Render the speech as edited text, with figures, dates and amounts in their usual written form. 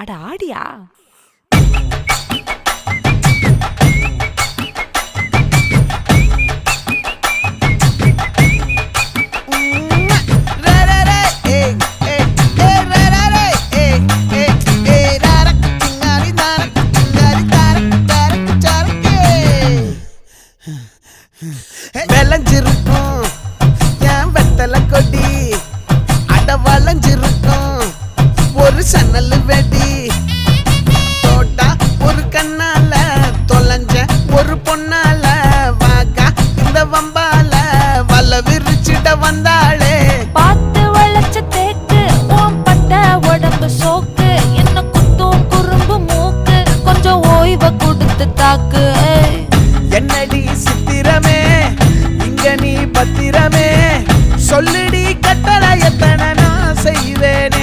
அட ஆடியா? விளைஞ்சிருக்கும் என் வெத்தலை கொடி, அட வளைஞ்சிருக்கும் ஒரு சன்னல் வெடி. தோட்டா ஒரு கண்ணால தொலைஞ்ச ஒரு பொண்ணால வாக்கா இந்த வம்பால வல விரிச்சிட வந்தாளே. பார்த்து வளைச்ச தேக்கு ஓம் பட்ட உடம்பு சோக்கு, என்ன குத்தும் குறும்பு மூக்கு, கொஞ்சம் ஓய்வை கொடுத்து தாக்கு. என்னடி சித்திரமே இங்க நீ பத்திரமே, சொல்லுடி கட்டளை எத்தனை நான் செய்வேன்.